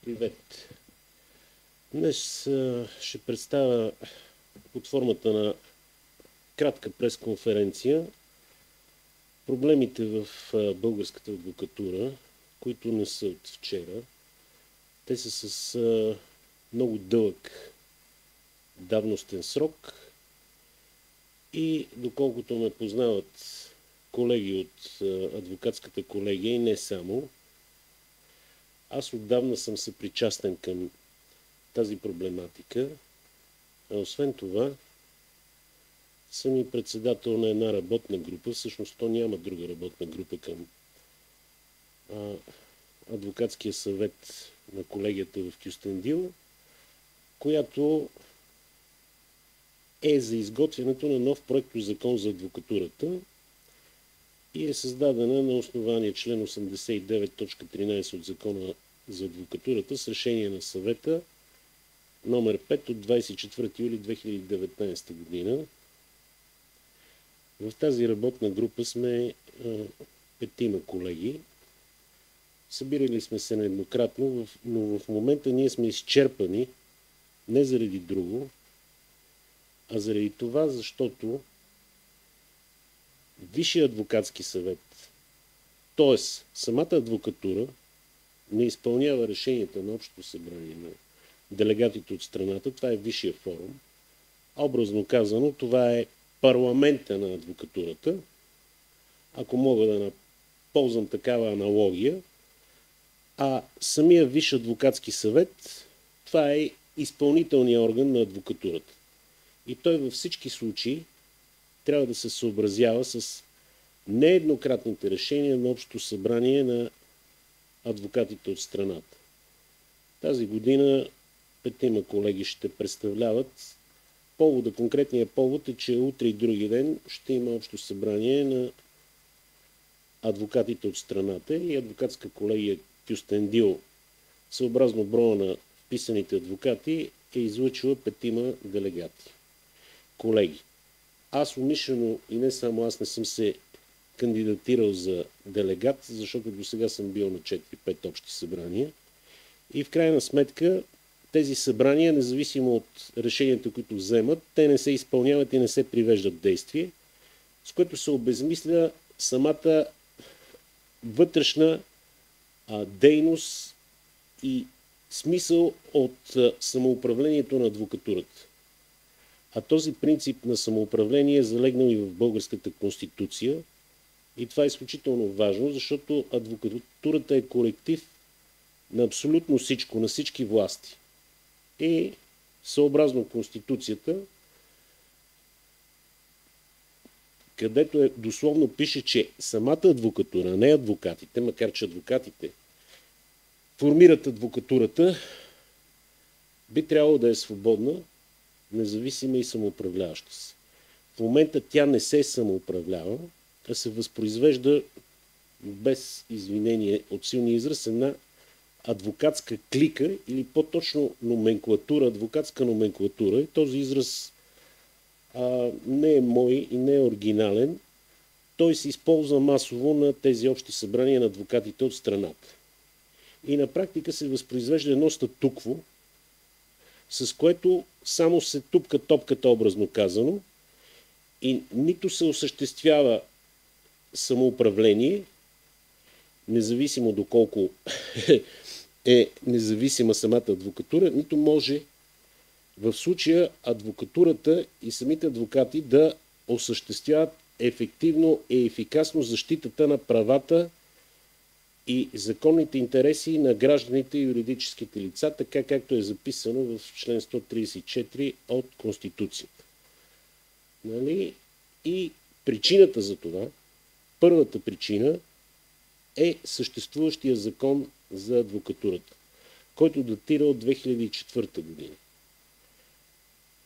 Привет! Днес ще представя под формата на кратка пресконференция проблемите в българската адвокатура, които не са от вчера. Те са с много дълъг давностен срок и доколкото ме познават колеги от адвокатската колегия и не само, аз отдавна съм съпричастен към тази проблематика, а освен това съм и председател на една работна група, всъщност то няма друга работна група към адвокатския съвет на колегията в Кюстендил, която е за изготвянето на нов проектозакон за адвокатурата и е създадена на основание член 89.13 от Закона за адвокатурата с решение на съвета номер 5 от 24 юли 2019 година. В тази работна група сме 5 колеги. Събирали сме се нееднократно, но в момента ние сме изчерпани не заради друго, а заради това, защото Висшия адвокатски съвет, т.е. самата адвокатура, не изпълнява решенията на Общото събрание на делегатите от страната. Това е Висшия форум. Образно казано, това е парламента на адвокатурата. Ако мога да ползвам такава аналогия, а самия Висш адвокатски съвет, това е изпълнителният орган на адвокатурата. И той във всички случаи трябва да се съобразява с нееднократните решения на Общото събрание на адвокатите от страната. Тази година 5 колеги ще представляват. Конкретният повод е, че утре и други ден ще има Общо събрание на адвокатите от страната и адвокатска колегия Кюстендил, съобразно броя на вписаните адвокати, е излъчила 5 делегати. Колеги, аз умишлено и не само аз не съм се кандидатирал за делегат, защото до сега съм бил на 4-5 общи събрания. И в крайна сметка тези събрания, независимо от решенията, които вземат, те не се изпълняват и не се привеждат действие, с което се обезмисля самата вътрешна дейност и смисъл от самоуправлението на адвокатурата. А този принцип на самоуправление е залегнал и в българската конституция. И това е изключително важно, защото адвокатурата е колектив на абсолютно всичко, на всички власти. И съобразно Конституцията, където дословно пише, че самата адвокатура, не адвокатите, макар че адвокатите формират адвокатурата, би трябвало да е свободна, независима и самоуправляваща се. В момента тя не се самоуправлява, а се възпроизвежда, без извинение от силния израз, една адвокатска клика или по-точно номенклатура, адвокатска номенклатура. И този израз не е мой и не е оригинален. Той се използва масово на тези общи събрания на адвокатите от страната. И на практика се възпроизвежда едно статукво, с което само се тупка топката, образно казано, и нито се осъществява самоуправление, независимо доколко е независима самата адвокатура, нито може в случая адвокатурата и самите адвокати да осъществяват ефективно и ефикасно защитата на правата и законните интереси на гражданите и юридическите лица, така както е записано в член 134 от Конституцията. Нали? И причината за това, първата причина, е съществуващия закон за адвокатурата, който датира от 2004 година.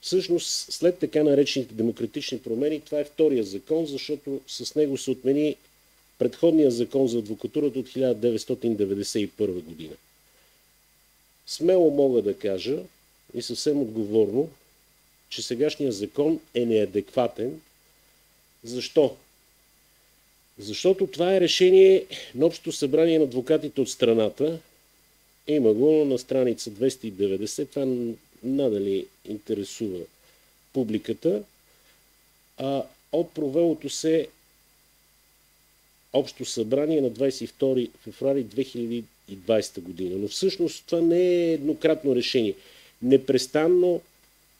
Всъщност, след така наречените демократични промени, това е втория закон, защото с него се отмени предходния закон за адвокатурата от 1991 година. Смело мога да кажа и съвсем отговорно, че сегашният закон е неадекватен. Защо? Защото това е решение на Общото събрание на адвокатите от страната, Има го на страница 290. Това надали интересува публиката. От провелото се общо събрание на 22 февруари 2020 година. Но всъщност това не е еднократно решение. Непрестанно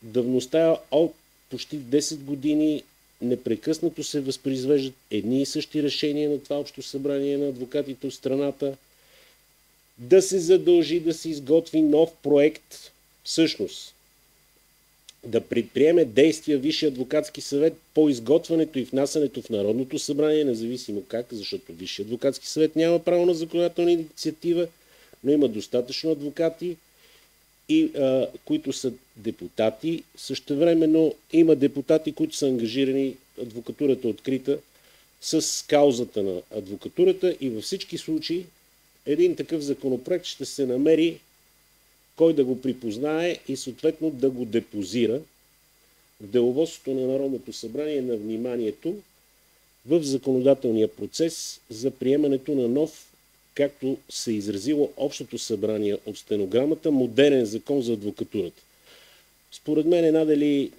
давността от почти 10 години непрекъснато се възпроизвеждат едни и същи решения на това общо събрание на адвокатите от страната, да се задължи да се изготви нов проект, всъщност да предприеме действия Висшия адвокатски съвет по изготвянето и внасянето в Народното събрание, независимо как, защото Висшия адвокатски съвет няма право на законодателна инициатива, но има достатъчно адвокати, които са депутати. Същевременно има депутати, които са ангажирани, адвокатурата открита, с каузата на адвокатурата и във всички случаи един такъв законопроект ще се намери кой да го припознае и съответно да го депозира в деловодството на Народното събрание на вниманието в законодателния процес за приемането на нов, както се изразило Общото събрание от стенограмата, модерен закон за адвокатурата. Според мен надали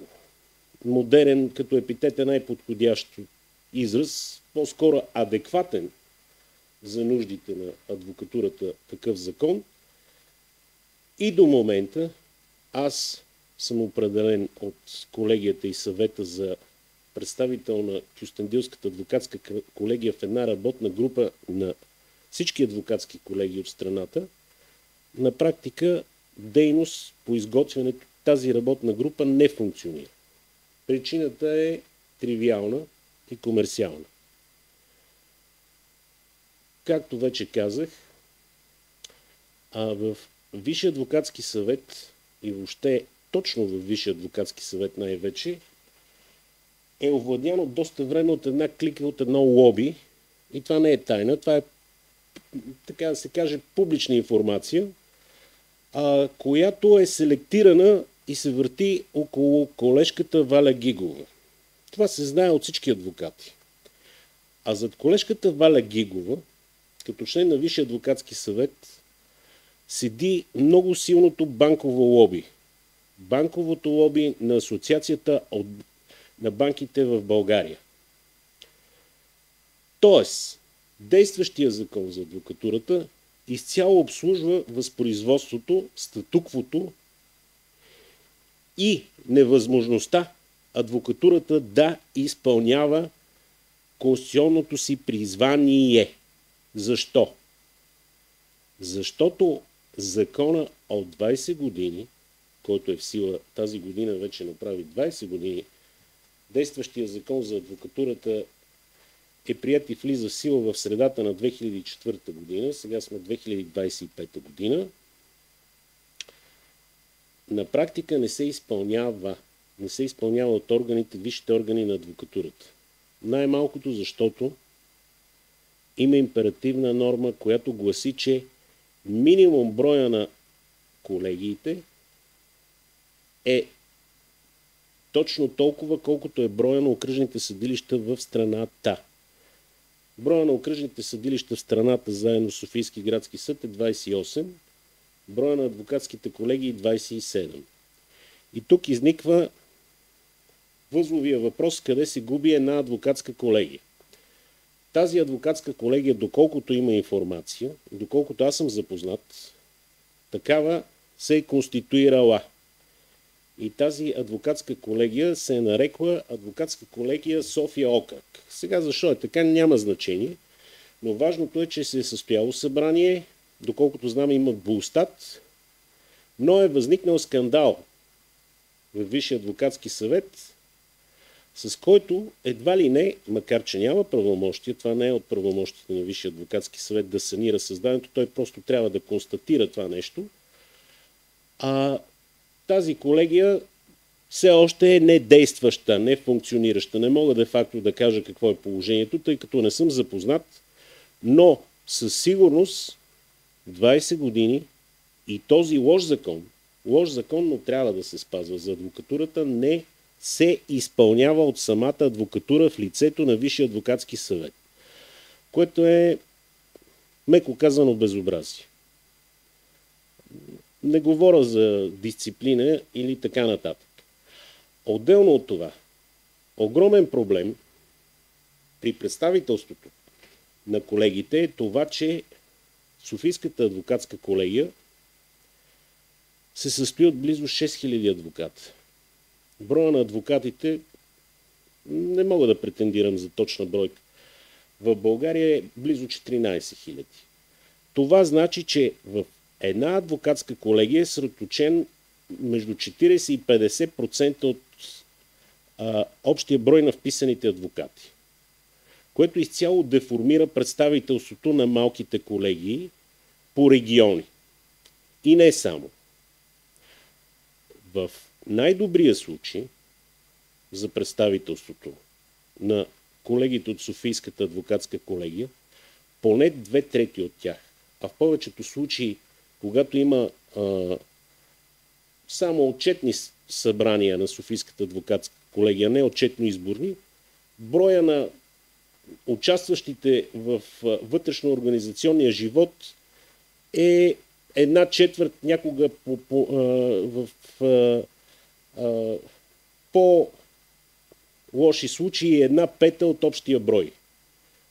модерен като епитет е най-подходящ израз, по-скоро адекватен за нуждите на адвокатурата такъв закон. И до момента аз съм определен от колегията и съвета за представител на Кюстендилската адвокатска колегия в една работна група на всички адвокатски колеги от страната. На практика дейност по изготвянето тази работна група не функционира. Причината е тривиална и комерциална. Както вече казах, в Висшия адвокатски съвет и въобще точно в Висшия адвокатски съвет най-вече е овладяно доста време от една клика, от едно лоби, и това не е тайна, това е, така да се каже, публична информация, която е селектирана и се върти около колежката Валя Гигова. Това се знае от всички адвокати. А зад колежката Валя Гигова, като член на Висшия адвокатски съвет, седи много силното банково лоби. Банковото лоби на Асоциацията на банките в България. Тоест, действащия закон за адвокатурата изцяло обслужва възпроизводството, статуквото и невъзможността адвокатурата да изпълнява конституционното си призвание. Защо? Защото закона от 20 години, който е в сила тази година, вече направи 20 години, действащия закон за адвокатурата е прият и влиза в сила в средата на 2004 година, сега сме 2025 година, на практика не се изпълнява от органите, висшите органи на адвокатурата. Най-малкото защото има императивна норма, която гласи, че минимум броя на колегиите е точно толкова, колкото е броя на окръжните съдилища в страната. Броя на окръжните съдилища в страната заедно с Софийски градски съд е 28, броя на адвокатските колегии 27. И тук изниква възловия въпрос, къде се губи една адвокатска колегия. Тази адвокатска колегия, доколкото има информация, доколкото аз съм запознат, такава се е конституирала. И тази адвокатска колегия се е нарекла адвокатска колегия София окръг. Сега защо е така, няма значение, но важното е, че се е състояло събрание, доколкото знам има БУЛСТАТ, но е възникнал скандал в Висшия адвокатски съвет, с който едва ли не, макар че няма правомощия, това не е от правомощите на Висшия адвокатски съвет да санира създанието, той просто трябва да констатира това нещо, тази колегия все още е недействаща, не функционираща. Не мога де-факто да кажа какво е положението, тъй като не съм запознат, но със сигурност 20 години и този лош закон, но трябва да се спазва за адвокатурата, не се изпълнява от самата адвокатура в лицето на Висшия адвокатски съвет, което е, меко казано, безобразие. Не говоря за дисциплина или така нататък. Отделно от това, огромен проблем при представителството на колегите е това, че Софийската адвокатска колегия се състои от близо 6000 адвоката. Броя на адвокатите не мога да претендирам за точна бройка. В България е близо 14 000. Това значи, че в една адвокатска колегия е съсредоточен между 40 и 50% от общия брой на вписаните адвокати, което изцяло деформира представителството на малките колегии по региони. И не само. В най-добрия случай за представителството на колегите от Софийската адвокатска колегия, поне 2/3 от тях, а в повечето случаи, когато има само отчетни събрания на Софийската адвокатска колегия, не отчетно-изборни, броя на участващите в вътрешно-организационния живот е 1/4, някога в по-лоши случаи 1/5 от общия брой.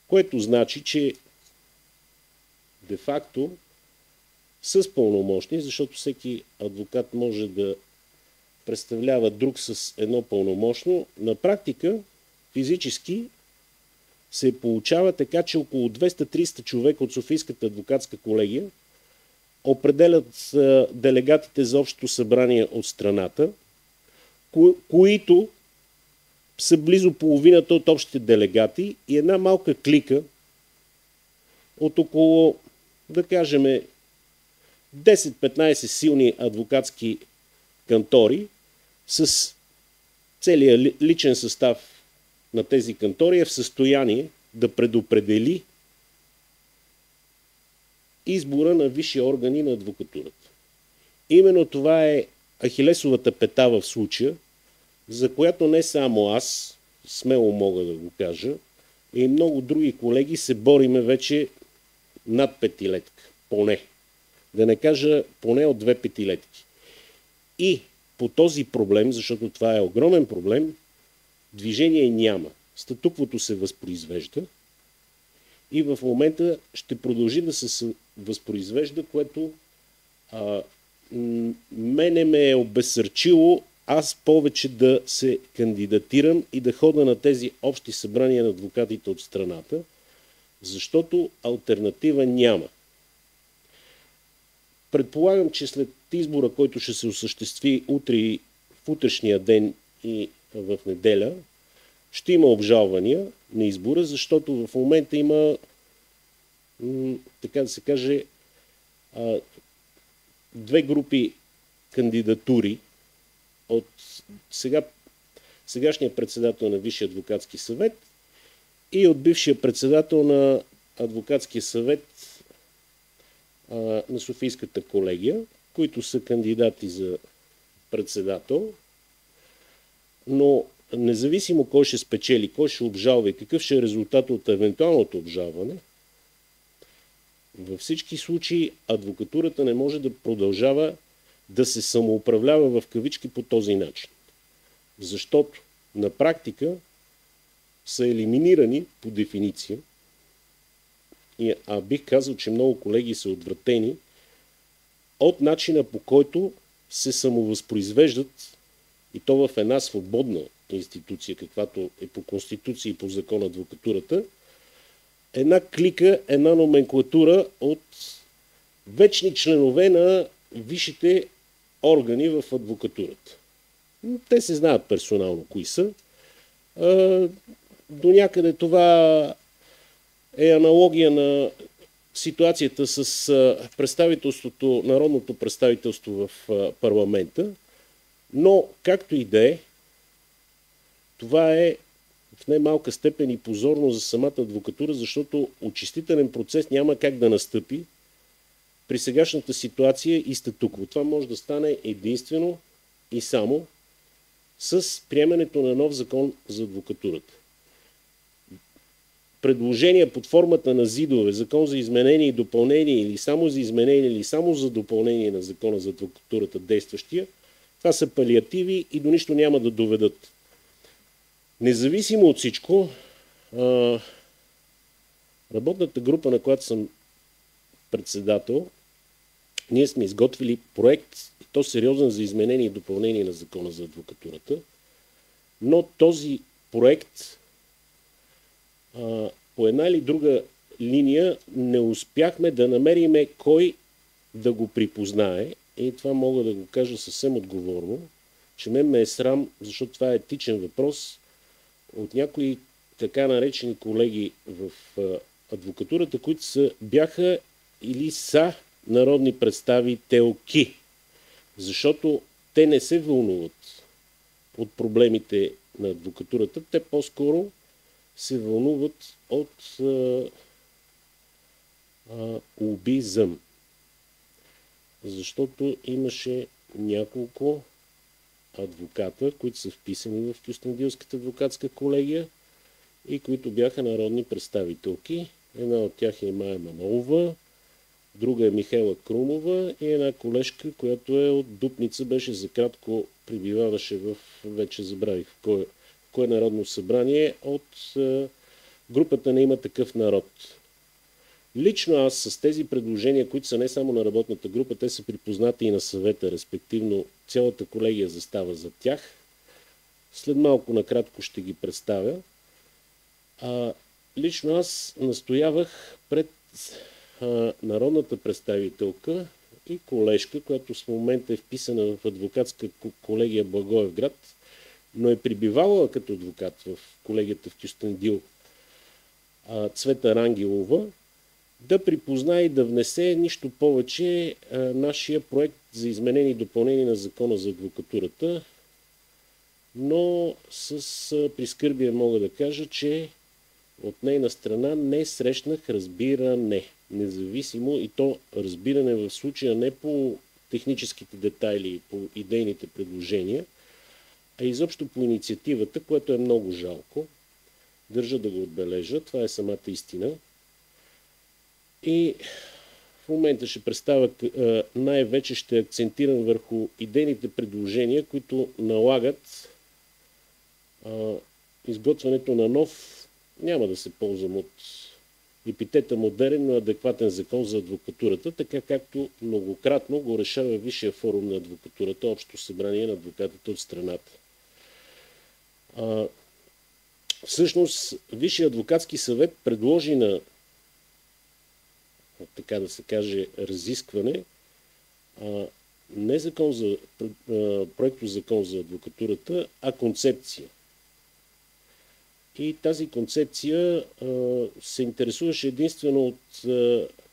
Което значи, че де-факто с пълномощни, защото всеки адвокат може да представлява друг с едно пълномощно, на практика физически се получава така, че около 200-300 човека от Софийската адвокатска колегия определят делегатите за общото събрание от страната, които са близо половината от общите делегати и една малка клика от около, да кажем, 10-15 силни адвокатски кантори с целия личен състав на тези кантори е в състояние да предопредели избора на висши органи на адвокатурата. Именно това е ахилесовата пета в случая, за която не само аз, смело мога да го кажа, и много други колеги се бориме вече над петилетка, поне. Да не кажа поне от 2 петилетки. И по този проблем, защото това е огромен проблем, движение няма. Статуквото се възпроизвежда и в момента ще продължи да се възпроизвежда, което мене ме е обезсърчило аз повече да се кандидатирам и да хода на тези общи събрания на адвокатите от страната, защото алтернатива няма. Предполагам, че след избора, който ще се осъществи утре и в утрешния ден и в неделя, ще има обжалвания на избора, защото в момента има, така да се каже, 2 групи кандидатури от сегашния председател на Висшия адвокатски съвет и от бившия председател на адвокатския съвет на Софийската колегия, които са кандидати за председател, но независимо кой ще спечели, кой ще обжалва и какъв ще е резултат от евентуалното обжалване, във всички случаи адвокатурата не може да продължава да се самоуправлява в кавички по този начин. Защото на практика са елиминирани по дефиниция, а бих казал, че много колеги са отвратени от начина, по който се самовъзпроизвеждат, и то в една свободна институция, каквато е по Конституция и по закон адвокатурата, една клика, една номенклатура от вечни членове на висшите органи в адвокатурата. Те се знаят персонално кои са. До някъде това е аналогия на ситуацията с представителството, народното представителство в парламента, но както и да е, това е в немалка степен и позорно за самата адвокатура, защото очистителен процес няма как да настъпи при сегашната ситуация и статукво. Това може да стане единствено и само с приемането на нов закон за адвокатурата. предложения под формата на ЗИДове, закон за изменение и допълнение или само за изменение, или само за допълнение на закона за адвокатурата действащия, това са палиативи и до нищо няма да доведат. Независимо от всичко, работната група, на която съм председател, ние сме изготвили проект, и то сериозен, за изменение и допълнение на закона за адвокатурата, но този проект по една или друга линия не успяхме да намериме кой да го припознае, и това мога да го кажа съвсем отговорно, че мен ме е срам, защото това е етичен въпрос, от някои така наречени колеги в адвокатурата, които бяха или са народни представителки, защото те не се вълнуват от проблемите на адвокатурата, те по-скоро се вълнуват от лобизъм. Защото имаше няколко адвоката, които са вписани в Кюстендилската адвокатска колегия и които бяха народни представителки. Една от тях е Мая Манолова, друга е Михайла Крумова и една колежка, която е от Дупница, беше за кратко, прибиваваше в, вече забравих кое народно събрание, от групата на Има такъв народ. Лично аз с тези предложения, които са не само на работната група, те са припознати и на съвета, респективно цялата колегия застава за тях. След малко накратко ще ги представя. Лично аз настоявах пред народната представителка и колежка, която в момента е вписана в адвокатска колегия Благоевград, но е прибивала като адвокат в колегията в Кюстендил, Цвета Рангелова, да припознае и да внесе нищо повече нашия проект за изменение и допълнение на закона за адвокатурата, но с прискърбие мога да кажа, че от нейна страна не срещнах разбиране. Независимо, и то разбиране в случая не по техническите детайли и по идейните предложения, а изобщо по инициативата, което е много жалко. Държа да го отбележа, това е самата истина. И в момента ще представя, най-вече ще акцентирам върху идейните предложения, които налагат изготвянето на нов, няма да се ползвам от епитета модерен, но адекватен закон за адвокатурата, така както многократно го решава Висшия форум на адвокатурата, Общо събрание на адвокатите от страната. Всъщност, Висшия адвокатски съвет предложи на, така да се каже, разискване не закон за, проекто закон за адвокатурата, а концепция. И тази концепция се интересуваше единствено от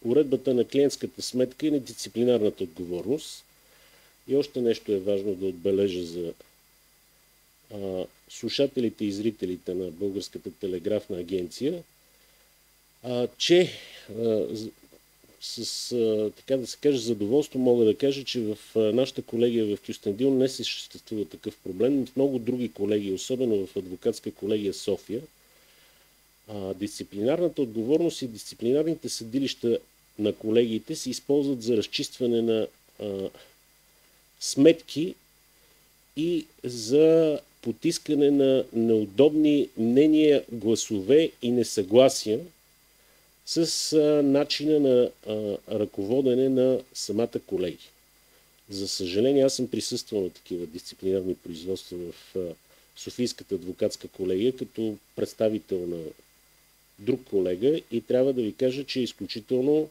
уредбата на клиентската сметка и на дисциплинарната отговорност. И още нещо е важно да отбележа за слушателите и зрителите на Българската телеграфна агенция, че с, така да се каже, задоволство мога да кажа, че в нашата колегия в Кюстендил не се съществува такъв проблем, но в много други колегии, особено в адвокатска колегия София, дисциплинарната отговорност и дисциплинарните съдилища на колегиите се използват за разчистване на сметки и за потискане на неудобни мнения, гласове и несъгласия с начина на ръководене на самата колегия. За съжаление, аз съм присъствал на такива дисциплинарни производства в Софийската адвокатска колегия като представител на друг колега и трябва да ви кажа, че е изключително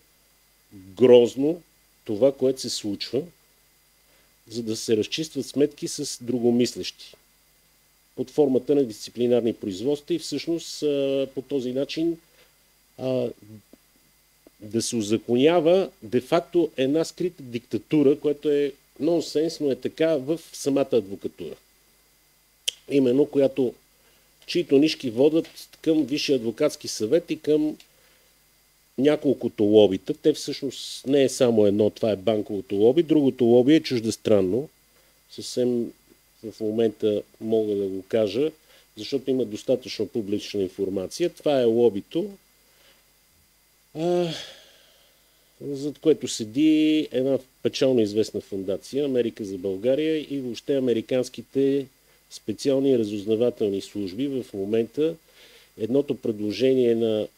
грозно това, което се случва, за да се разчистват сметки с другомислещи под формата на дисциплинарни производства и всъщност по този начин да се узаконява де-факто една скрита диктатура, която е нонсенс, но е така в самата адвокатура. Именно чието нишки водят към Висшия адвокатски съвет и към няколкото лобита. Те всъщност не е само едно, това е банковото лоби, другото лоби е чуждестранно. Съвсем в момента мога да го кажа. защото има достатъчно публична информация. Това е лобито, зад което седи една печално известна фондация Америка за България и въобще американските специални разузнавателни служби. В момента едното предложение на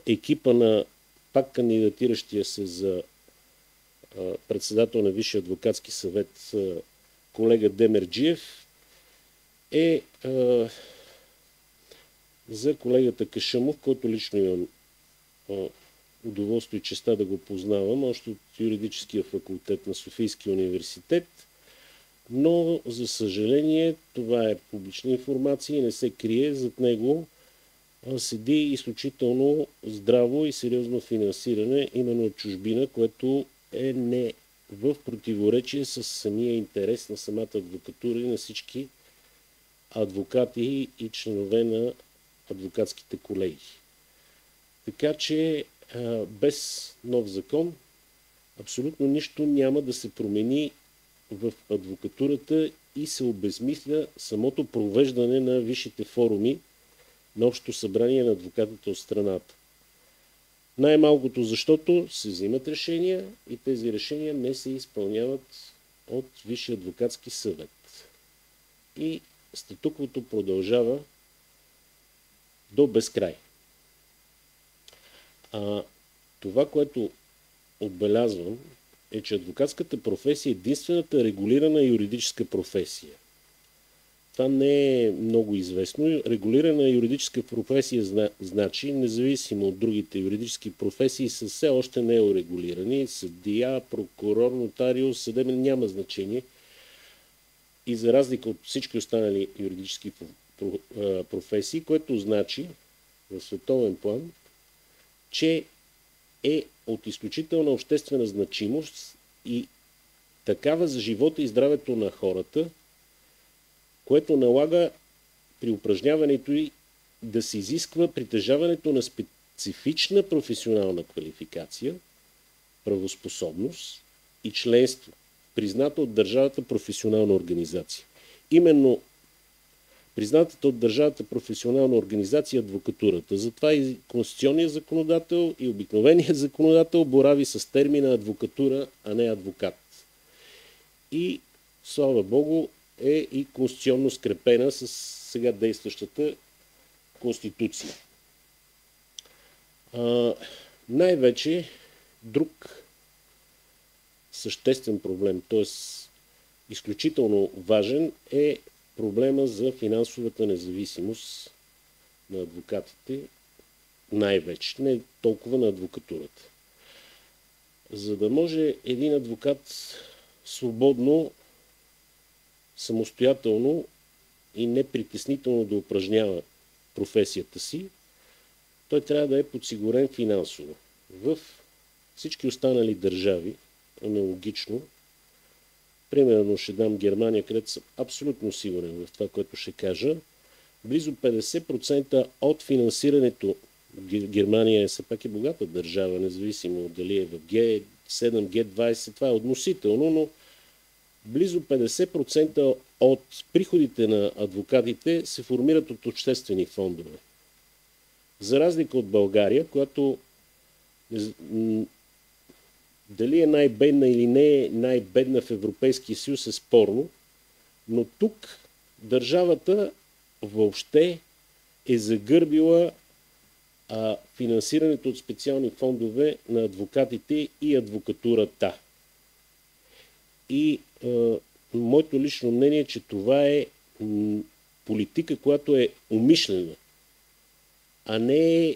екипа на пак кандидатиращия се за председател на Висшия адвокатски съвет колега Демерджиев е за колегата Кашъмов, който лично имам удоволствие и честа да го познавам, още от юридическия факултет на Софийския университет, но за съжаление това е публична информация и не се крие. Зад него седи изключително здраво и сериозно финансиране именно от чужбина, което е не в противоречие с самия интерес на самата адвокатура и на всички адвокати и членове на адвокатските колегии. Така че без нов закон абсолютно нищо няма да се промени в адвокатурата и се обезмисля самото провеждане на висшите форуми на Общото събрание на адвокатите от страната. Най-малкото защото се взимат решения и тези решения не се изпълняват от Висшия адвокатски съвет. И статуквото продължава до безкрай. Това, което отбелязвам, е, че адвокатската професия е единствената регулирана юридическа професия. Това не е много известно. Регулирана юридическа професия значи, независимо от другите юридически професии, са все още неурегулирани. Съдия, прокурор, нотариус, съдебен няма значение. И за разлика от всички останали юридически професии, което значи в световен план, че е от изключителна обществена значимост и такава за живота и здравето на хората, което налага при упражняването й да се изисква притежаването на специфична професионална квалификация, правоспособност и членство, призната от държавата професионална организация. Именно признатата от държавата професионална организация е адвокатурата. Затова и конституционният законодател и обикновеният законодател борави с термина адвокатура, а не адвокат. И, слава Богу, е и конституционно скрепена с сега действащата конституция. Най-вече друг съществен проблем, т.е. изключително важен, е проблема за финансовата независимост на адвокатите, най-вече, не толкова на адвокатурата. За да може един адвокат свободно, самостоятелно и непритеснително да упражнява професията си, той трябва да е подсигурен финансово. В всички останали държави, аналогично, примерно ще дам Германия, където съм абсолютно сигурен в това, което ще кажа, близо 50% от финансирането, Германия все пак е богата държава, независимо дали е в Г7, Г20, това е относително, но близо 50% от приходите на адвокатите се формират от обществени фондове. За разлика от България, която дали е най-бедна или не е най-бедна в Европейския съюз е спорно, но тук държавата въобще е загърбила финансирането от специални фондове на адвокатите и адвокатурата. И моето лично мнение е, че това е политика, която е умишлена, а не е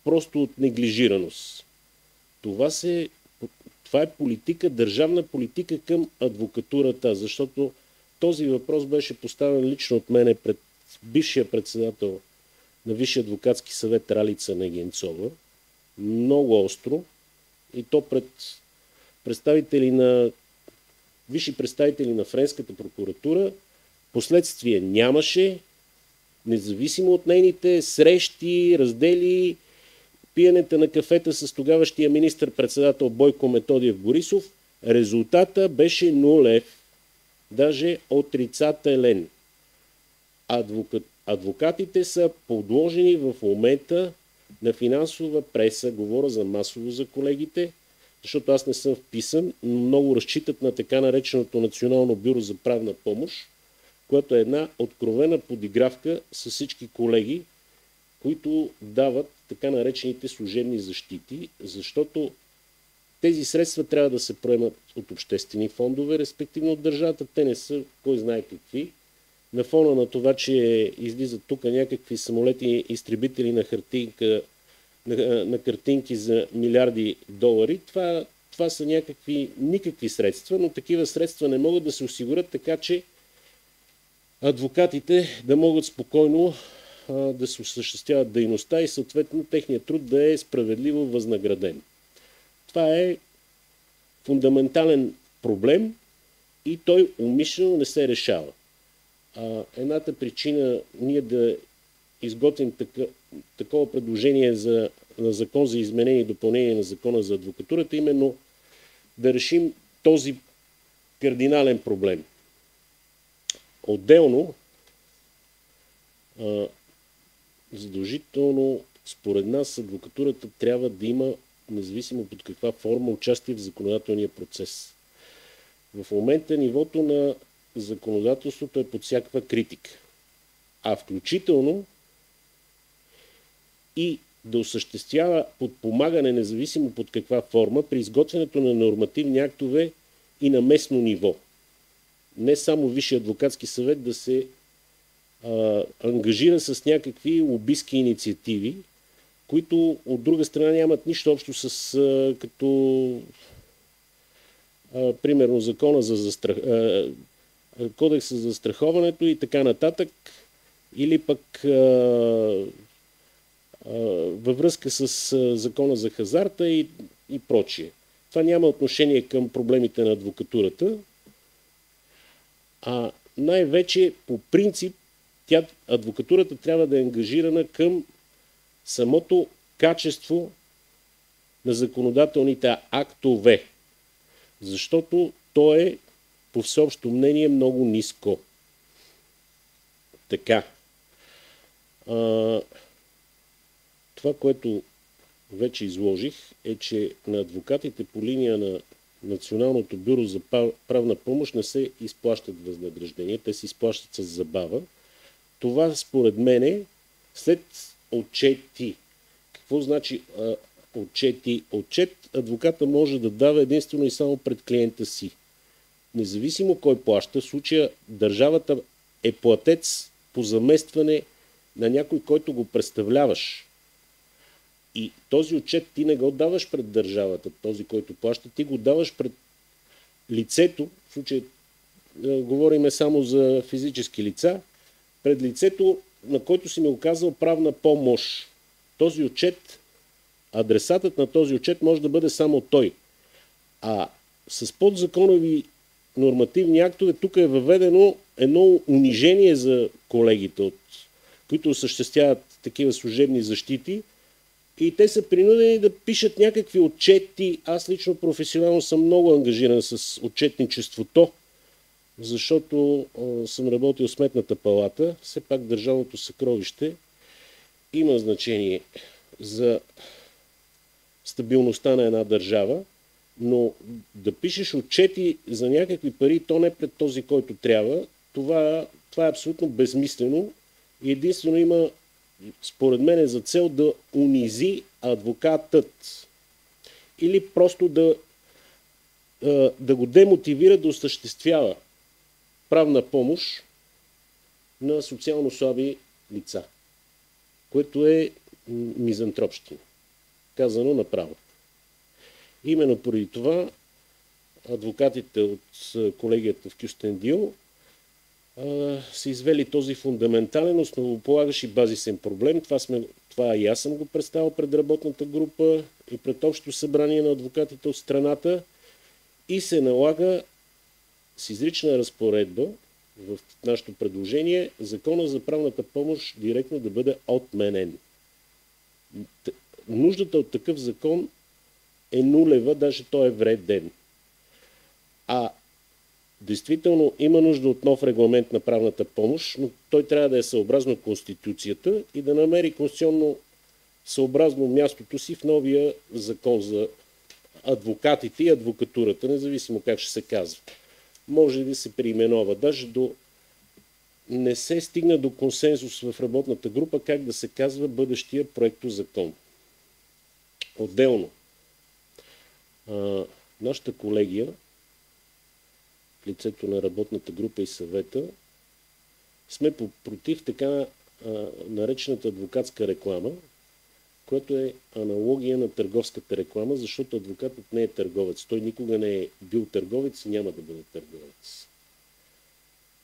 просто от неглижираност. Това е политика, държавна политика към адвокатурата, защото този въпрос беше поставен лично от мене пред бившия председател на Висшия адвокатски съвет Ралица Негенцова, много остро, и то пред висши представители на френската прокуратура. Последствие нямаше, независимо от нейните срещи, раздели, пиенето на кафета с тогавашния министър-председател Бойко Методиев Борисов, резултата беше нулев, даже отрицателен. Адвокатите са подложени в момента на финансова преса, говоря за масово за колегите, защото аз не съм вписан, но много разчитат на така нареченото Национално бюро за правна помощ, което е една откровена подигравка с всички колеги, които дават така наречените служебни защити, защото тези средства трябва да се поемат от обществени фондове, респективно от държавата. Те не са кой знае какви. На фона на това, че излизат тук някакви самолети изтребители на картинки за милиарди долари, това са никакви средства, но такива средства не могат да се осигурят, така че адвокатите да могат спокойно да се осъществяват дейността и съответно техният труд да е справедливо възнаграден. Това е фундаментален проблем и той умишлено не се решава. Едната причина ние да изготвим такова предложение на закон за изменение и допълнение на закона за адвокатурата, именно да решим този кардинален проблем. Отделно, задължително, според нас, адвокатурата трябва да има, независимо под каква форма, участие в законодателния процес. В момента нивото на законодателството е под всякаква критика, а включително и да осъществява подпомагане, независимо под каква форма, при изготвянето на нормативни актове и на местно ниво. Не само Висшия адвокатски съвет да се ангажира с някакви лобистки инициативи, които от друга страна нямат нищо общо с като примерно закона за кодекса за застраховането и така нататък, или пък във връзка с закона за хазарта и прочие. Това няма отношение към проблемите на адвокатурата, а най-вече по принцип адвокатурата трябва да е ангажирана към самото качество на законодателните актове, защото то е по всеобщо мнение много ниско. Така. Това, което вече изложих, е, че на адвокатите по линия на Националното бюро за правна помощ не се изплащат възнаграждения, те се изплащат с забава. Това според мен е след отчети. Какво значи отчети? Отчет адвоката може да дава единствено и само пред клиента си. Независимо кой плаща, в случая държавата е платец по заместване на някой, който го представляваш. И този отчет ти не го даваш пред държавата, този, който плаща, ти го даваш пред лицето, в случай говориме само за физически лица, пред лицето, на който си ми оказал правна помощ. Този отчет, адресатът на този отчет може да бъде само той. А с подзаконови нормативни актове тук е въведено едно унижение за колегите, които осъществяват такива служебни защити, и те са принудени да пишат някакви отчети. Аз лично професионално съм много ангажиран с отчетничеството, защото съм работил в Сметната палата. Все пак държавното съкровище има значение за стабилността на една държава, но да пишеш отчети за някакви пари, то не пред този, който трябва, това е абсолютно безсмислено и единствено има, според мен, за цел да унизи адвокатът или просто да го демотивира да осъществява правна помощ на социално слаби лица, което е мизантропщина, казано направо. Именно поради това адвокатите от колегията в Кюстендил са извели този фундаментален, основополагащ и базисен проблем. Това и аз съм го представил пред работната група и пред Общото събрание на адвокатите от страната и се налага с изрична разпоредба в нашето предложение закона за правната помощ директно да бъде отменен. Нуждата от такъв закон е нулева, даже той е вреден. А Действително има нужда от нов регламент на правната помощ, но той трябва да е съобразно Конституцията и да намери конституционно съобразно мястото си в новия закон за адвокатите и адвокатурата, независимо как ще се казва. Може да се преименова. Даже не се стигна до консенсус в работната група как да се казва бъдещия проектозакон. Отделно, нашата колегия, в лицето на работната група и съвета, сме против така наречената адвокатска реклама, което е аналогия на търговската реклама, защото адвокатът не е търговец. Той никога не е бил търговец и няма да бъде търговец.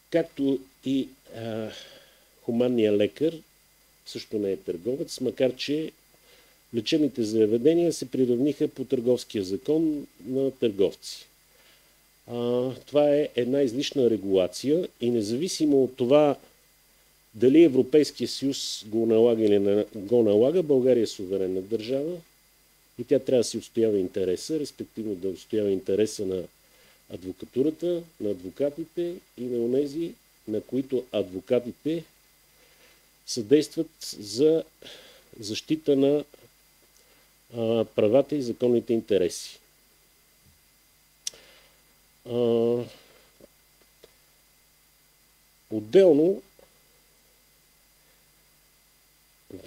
Както и хуманният лекар също не е търговец, макар че лечебните заведения се приравниха по търговския закон на търговци. Това е една излишна регулация и независимо от това дали Европейския съюз го налага или не го налага, България е суверенна държава и тя трябва да си отстоява интереса, респективно да отстоява интереса на адвокатурата, на адвокатите и на онези, на които адвокатите съдействат за защита на правата и законните интереси. Отделно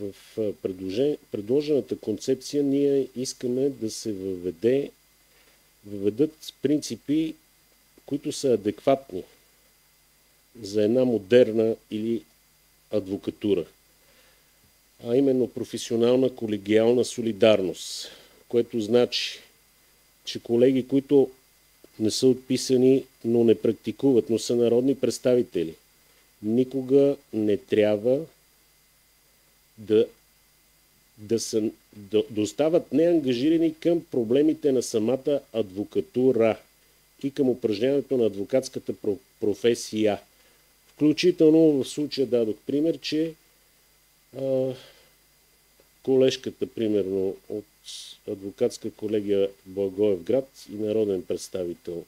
в предложената концепция ние искаме да се въведат принципи, които са адекватни за една модерна или адвокатура, а именно професионална колегиална солидарност, което значи, че колеги, които не са отписани, но не практикуват, но са народни представители, никога не трябва да остават неангажирани към проблемите на самата адвокатура и към упражняването на адвокатската професия. Включително в случая дадох пример, че колежката, примерно, от адвокатска колегия Благоевград и народен представител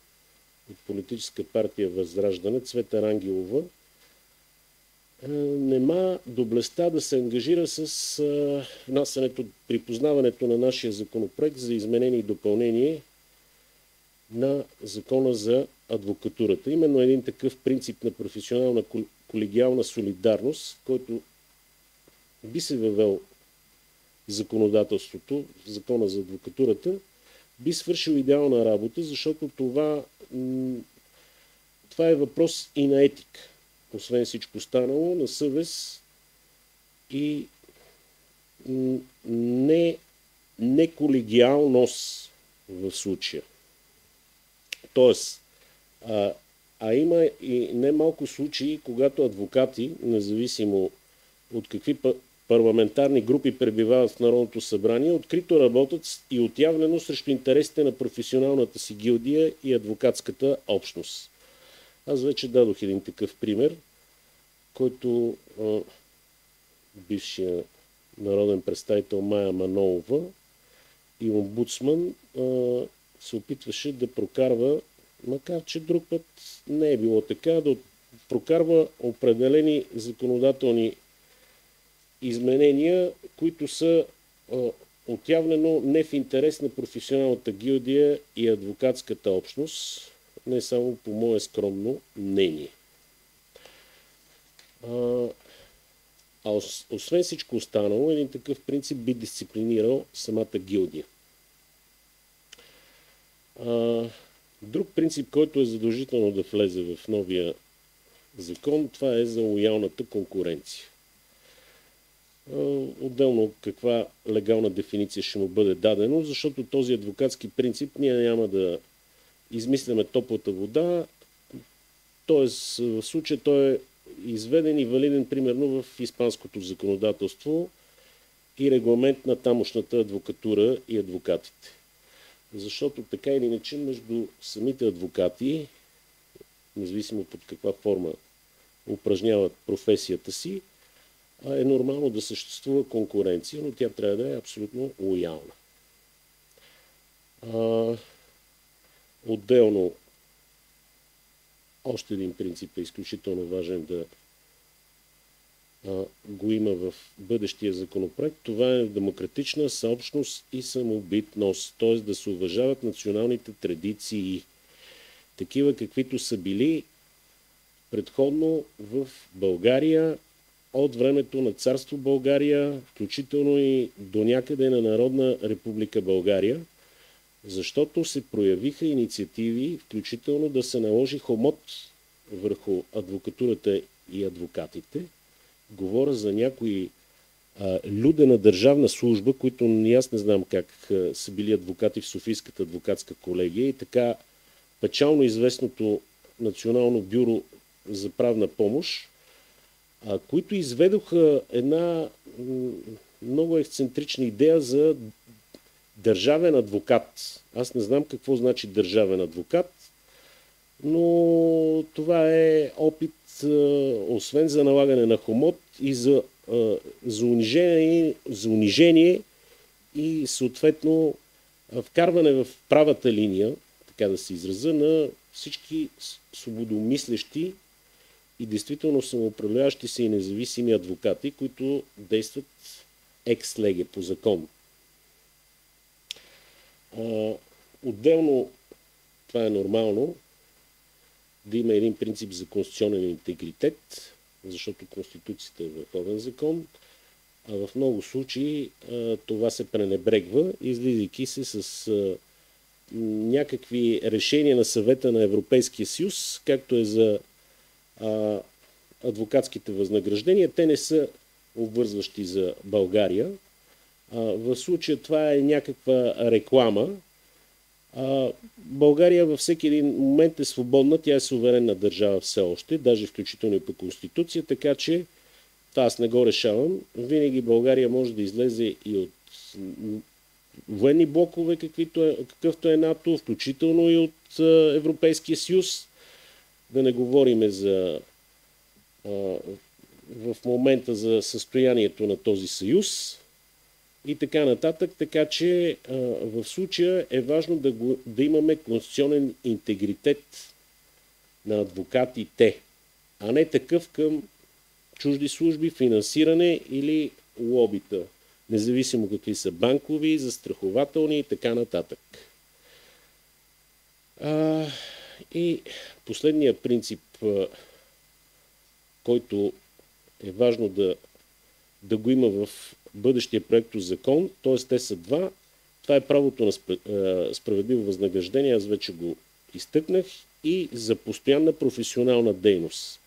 от политическа партия Възраждане, Цвета Рангелова, нема доблестта да се ангажира с внасянето, припознаването на нашия законопроект за изменение и допълнение на закона за адвокатурата. Именно един такъв принцип на професионална колегиална солидарност, който би се въвел законодателството, закона за адвокатурата, би свършил идеална работа, защото това е въпрос и на етика. Освен всичко останало, на съвест и не колегиалност в случая. Тоест, има и немалко случаи, когато адвокати, независимо от какви парламентарни групи пребивават в Народното събрание, открито работят и отявлено срещу интересите на професионалната си гилдия и адвокатската общност. Аз вече дадох един такъв пример, който бившия народен представител Мая Манолова и омбудсман се опитваше да прокарва, макар че друг път не е било така, да прокарва определени законодателни изменения, които са отявлено не в интерес на професионалната гилдия и адвокатската общност, не само по мое скромно мнение. Освен всичко останало, един такъв принцип би дисциплинирал самата гилдия. Друг принцип, който е задължително да влезе в новия закон, това е за лоялната конкуренция. Отделно каква легална дефиниция ще му бъде дадено, защото този адвокатски принцип ние няма да измисляме топлата вода, т.е. в случая той е изведен и валиден примерно в испанското законодателство и регламент на тамошната адвокатура и адвокатите. Защото така или иначе между самите адвокати, независимо под каква форма упражняват професията си, е нормално да съществува конкуренция, но тя трябва да е абсолютно лоялна. Отделно още един принцип е изключително важен да го има в бъдещия законопроект. Това е демократична съобщност и самобитност, т.е. да се уважават националните традиции, такива каквито са били предходно в България от времето на царство България, включително и до някъде на Народна република България, защото се проявиха инициативи, включително да се наложи хомот върху адвокатурата и адвокатите. Говоря за някои люде на държавна служба, които аз не знам как са били адвокати в Софийската адвокатска колегия и така печално известното Национално бюро за правна помощ, които изведоха една много ексцентрична идея за държавен адвокат. Аз не знам какво значи държавен адвокат, но това е опит, освен за налагане на хомот, и за унижение и съответно вкарване в правата линия, така да се израза, на всички свободомислещи и действително самоуправляващи се и независими адвокати, които действат екс-леге по закон. Отделно, това е нормално, да има един принцип за конституционен интегритет, защото Конституцията е върховен закон, а в много случаи това се пренебрегва, излизайки се с някакви решения на Съвета на Европейския съюз, както е за адвокатските възнаграждения. Те не са обвързващи за България. В случая това е някаква реклама. България във всеки един момент е свободна, тя е суверенна държава все още, даже включително и по Конституция, така че това аз не го решавам. Винаги България може да излезе и от военни блокове, какъвто е НАТО, включително и от Европейския съюз. Да не говориме за в момента за състоянието на този съюз и така нататък, така че в случая е важно да имаме конституционен интегритет на адвокатите, а не такъв към чужди служби, финансиране или лобита, независимо какви са банкови, застрахователни и така нататък. И последният принцип, който е важно да го има в бъдещия проектозакон, т.е. те са два. Това е правото на справедливо възнаграждение, аз вече го изтъкнах, и за постоянна професионална дейност.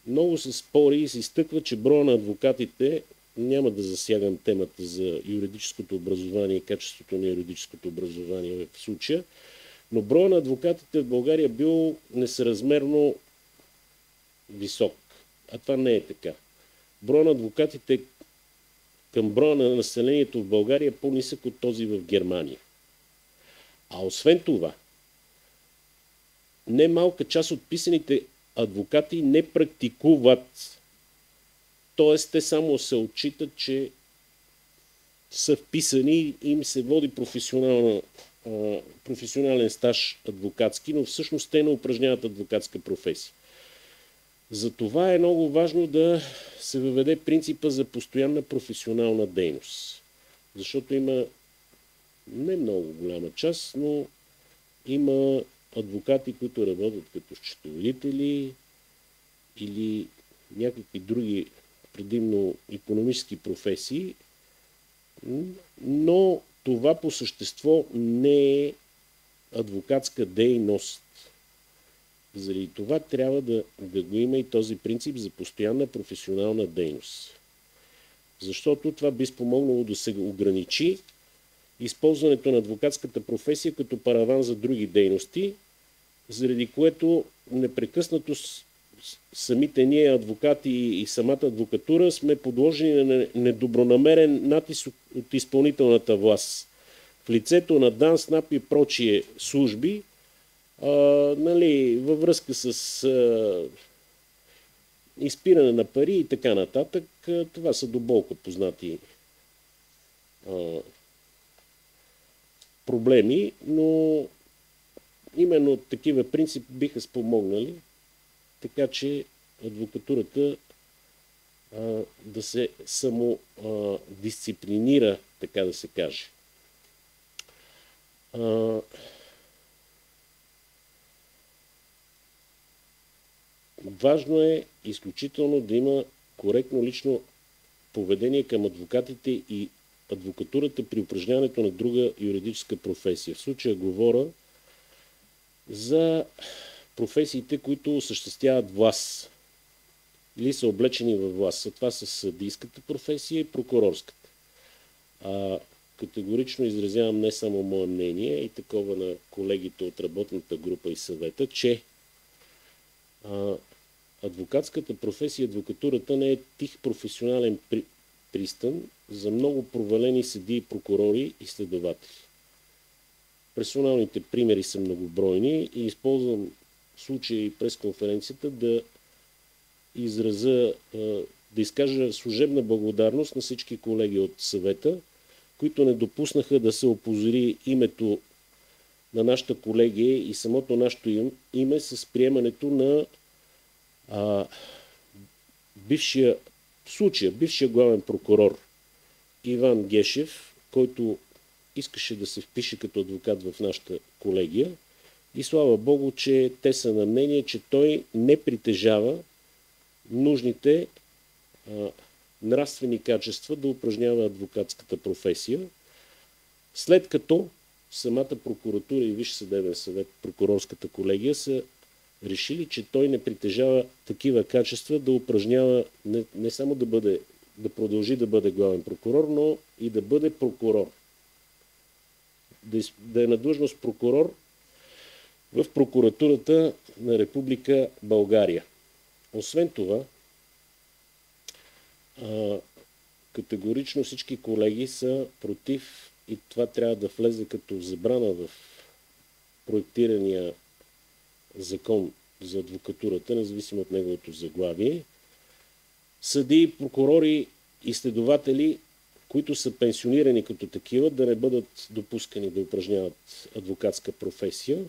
Много се спори и се изтъква, че броя на адвокатите, няма да засягам темата за юридическото образование и качеството на юридическото образование в случая, но броя на адвокатите в България бил несъразмерно висок. А това не е така. Броя на адвокатите към броя на населението в България е по-нисък от този в Германия. А освен това, немалка част от писаните адвокати не практикуват. Т.е. те само се отчитат, че са вписани и им се води професионален стаж адвокатски, но всъщност те не упражняват адвокатска професия. Затова е много важно да се въведе принципа за постоянна професионална дейност. Защото има не много голяма част, но има адвокати, които работят като счетоводители или някакви други предимно икономически професии, но това по същество не е адвокатска дейност. Заради това трябва да го има и този принцип за постоянна професионална дейност. Защото това би спомогнало да се ограничи използването на адвокатската професия като параван за други дейности, заради което непрекъснато самите ние адвокати и самата адвокатура сме подложени на недобронамерен натиск от изпълнителната власт. В лицето на ДАНС, НАП и прочие служби, във връзка с изпиране на пари и така нататък, това са до болка познати проблеми, но именно такива принципи биха спомогнали, така че адвокатурата да се самодисциплинира, така да се каже. Важно е изключително да има коректно лично поведение към адвокатите и адвокатурата при упражняването на друга юридическа професия. В случая говоря за професиите, които осъществяват власт или са облечени във власт. Това са съдийската професия и прокурорската. Категорично изразявам не само мое мнение и такова на колегите от работната група и съвета, че адвокатската професия, адвокатурата не е тих професионален пристан за много провалени съдии, прокурори и следователи. Персоналните примери са многобройни и използвам случая и пресконференцията да изкажа служебна благодарност на всички колеги от съвета, които не допуснаха да се опозори името на нашата колегия и самото нашето име с приемането на бившия главен прокурор Иван Гешев, който искаше да се впише като адвокат в нашата колегия. И слава Богу, че те са на мнение, че той не притежава нужните нравствени качества да упражнява адвокатската професия, след като самата прокуратура и Висш съдебен съвет, прокурорската колегия са решили, че той не притежава такива качества да упражнява, не само да продължи да бъде главен прокурор, но и да бъде прокурор. Да е на длъжност прокурор в прокуратурата на Република България. Освен това, категорично всички колеги са против и това трябва да влезе като забрана в проектирания закон за адвокатурата, независимо от неговото заглавие. Съдии, прокурори и следователи, които са пенсионирани като такива, да не бъдат допускани да упражняват адвокатска професия.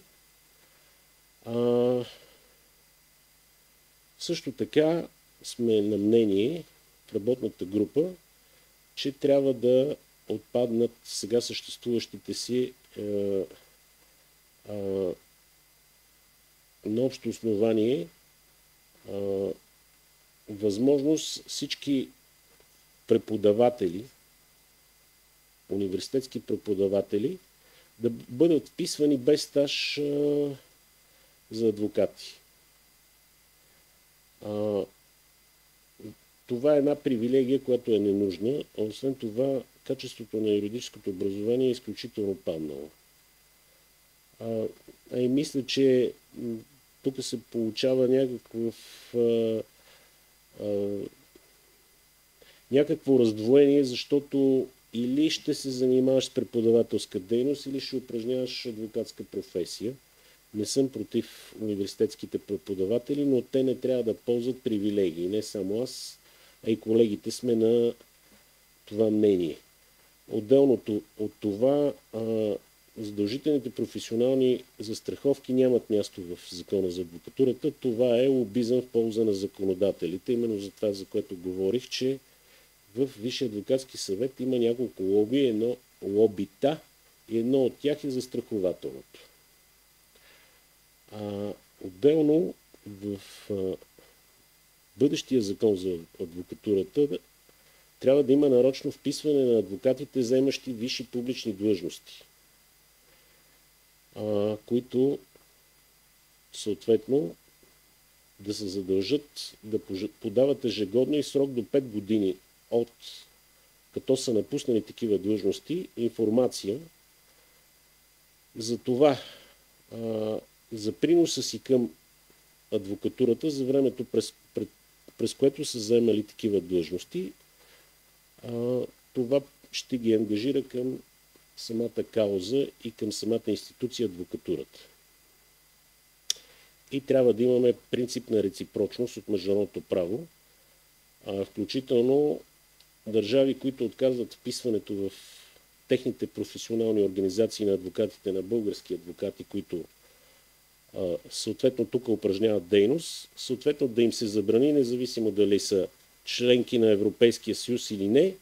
Също така сме на мнение в работната група, че трябва да отпаднат сега съществуващите си на общо основание възможност всички преподаватели, университетски преподаватели, да бъдат вписвани без стаж за адвокати. Това е една привилегия, която е ненужна. Освен това, качеството на юридическото образование е изключително паднало. И мисля, че тук се получава някакво раздвоение, защото или ще се занимаваш с преподавателска дейност, или ще упражняваш адвокатска професия. Не съм против университетските преподаватели, но те не трябва да ползват привилегии. Не само аз, а и колегите сме на това мнение. Отделното от това, задължителните професионални застраховки нямат място в Закона за адвокатурата. Това е лобизъм в полза на законодателите. Именно за това, за което говорих, че в Висшия адвокатски съвет има няколко лобита и едно от тях е застрахователното. Отделно в бъдещия закон за адвокатурата трябва да има нарочно вписване на адвокатите, заемащи висши публични длъжности, които съответно да се задължат да подават ежегодно и срок до 5 години от като са напуснали такива длъжности информация за това, за приноса си към адвокатурата за времето, през което са заемали такива длъжности. Това ще ги ангажира към самата кауза и към самата институция адвокатурата. И трябва да имаме принцип на реципрочност от международното право, включително държави, които отказват вписването в техните професионални организации на адвокатите, на български адвокати, които съответно тук упражняват дейност, съответно да им се забрани, независимо дали са членки на Европейския съюз или не,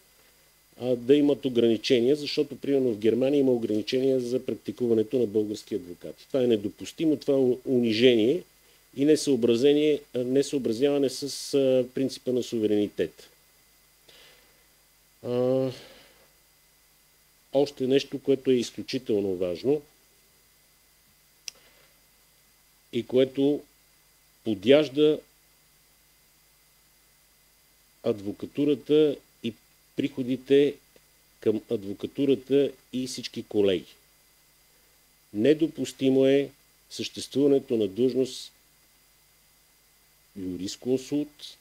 да имат ограничения, защото примерно в Германия има ограничения за практикуването на български адвокати. Това е недопустимо, това е унижение и несъобразяване с принципа на суверенитет. Още нещо, което е изключително важно и което подяжда адвокатурата и приходите към адвокатурата и всички колеги. Недопустимо е съществуването на длъжност юрисконсулт,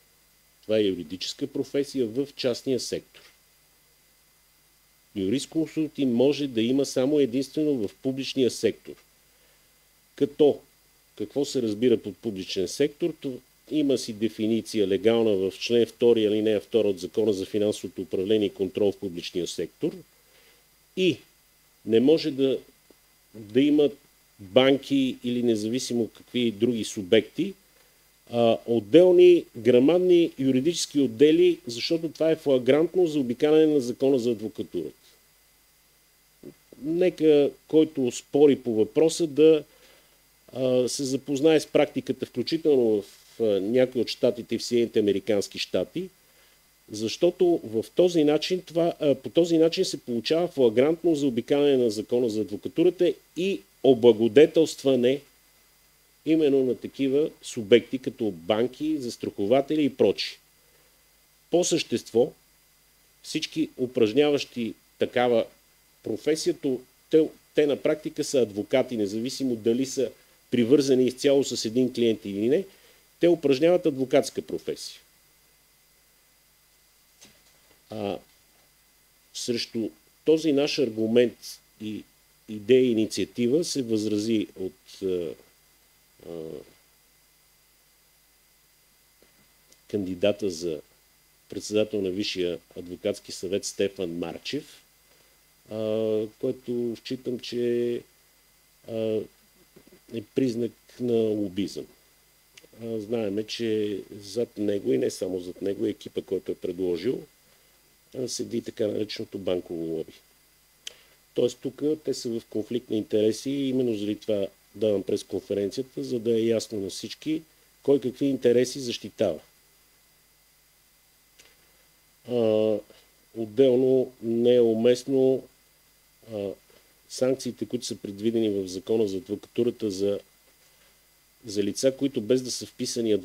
това е юридическа професия в частния сектор. Юрисконсулти може да има само единствено в публичния сектор. Като какво се разбира под публичен сектор? Има си дефиниция легална в член 2 алинея 2 от Закона за финансовото управление и контрол в публичния сектор и не може да имат банки или независимо какви други субекти, отделни грамадни юридически отдели, защото това е флагрантно заобикаляне на Закона за адвокатурата. Нека който спори по въпроса да се запознае с практиката, включително в някои от щатите и в Съединените американски щати, защото по този начин се получава флагрантно заобикаляне на Закона за адвокатурата и облагодетелстване именно на такива субекти, като банки, застрахователи и прочи. По същество, всички упражняващи такава професия, те на практика са адвокати, независимо дали са привързани изцяло с един клиент или не, те упражняват адвокатска професия. Срещу този наш аргумент и идея и инициатива се възрази от кандидата за председател на Висшия адвокатски съвет Стефан Марчев, което считам, че е признак на лобизъм. Знаеме, че зад него и не само зад него екипа, който е предложил, седи така нареченото банково лоби. Тоест тук те са в конфликт на интереси и именно заради това давам пресконференцията, за да е ясно на всички кой какви интереси защитава. Отделно не е уместно санкциите, които са предвидени в Закона за адвокатурата за лица, които без да са вписани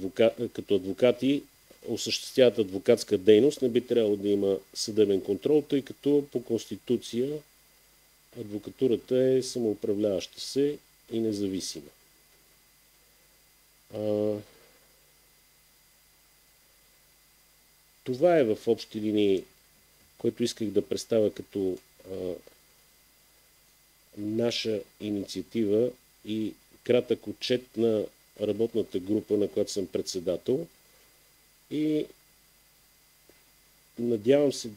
като адвокати, осъществяват адвокатска дейност, не би трябвало да има съдебен контрол, тъй като по Конституция адвокатурата е самоуправляваща се и независима. Това е в общи линии, което исках да представя като наша инициатива и кратък отчет на работната група, на която съм председател. И надявам се,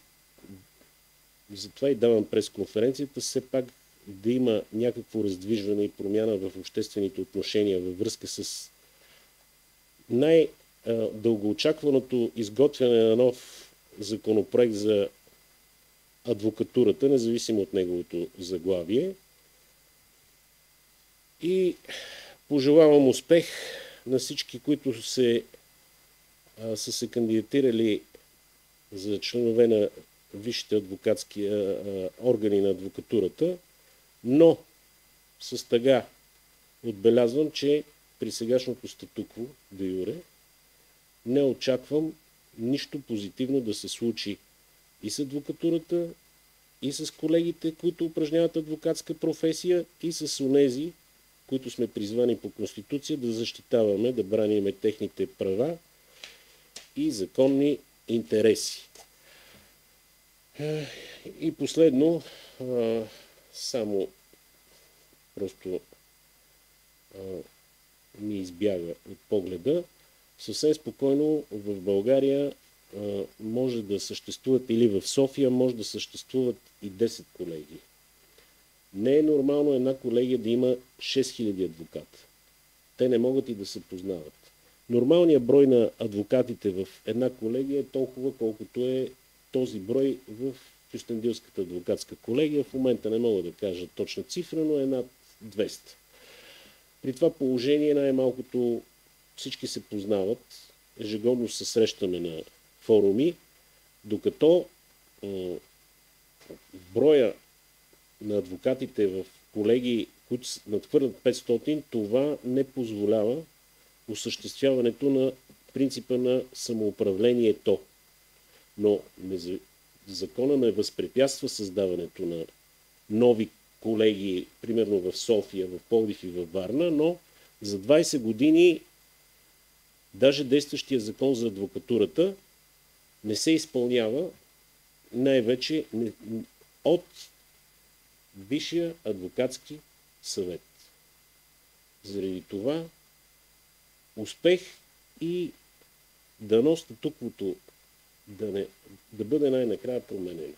затова и давам пресконференцията, все пак да има някакво раздвижване и промяна в обществените отношения във връзка с най-дългоочакваното изготвяне на нов законопроект за адвокатурата, независимо от неговото заглавие. И пожелавам успех на всички, които са се кандидатирали за членове на висшите адвокатски органи на адвокатурата, но с тъга отбелязвам, че при сегашното статукво де юре не очаквам нищо позитивно да се случи и с адвокатурата, и с колегите, които упражняват адвокатска професия, и с онези, които сме призвани по Конституция да защитаваме, да браниме техните права и законни интереси. И последно, само просто ми избяга от погледа, съвсем спокойно в България може да съществуват или в София може да съществуват и 10 колегии. Не е нормално една колегия да има 6000 адвоката. те не могат и да се познават. Нормалният брой на адвокатите в една колегия е толкова, колкото е този брой в Кюстендилската адвокатска колегия. В момента не мога да кажа точна цифра, но е над 200. При това положение най-малкото всички се познават, ежегодно се срещаме на форуми, докато броя на адвокатите в колегии, които надхвърлят 500, това не позволява осъществяването на принципа на самоуправлението. Но закона не възпрепятства създаването на нови колегии, примерно в София, в Пловдив и в Варна, но за 20 години даже действащия закон за адвокатурата не се изпълнява най-вече от Висшия адвокатски съвет. Заради това успех и дано статуквото да бъде най-накрая променено.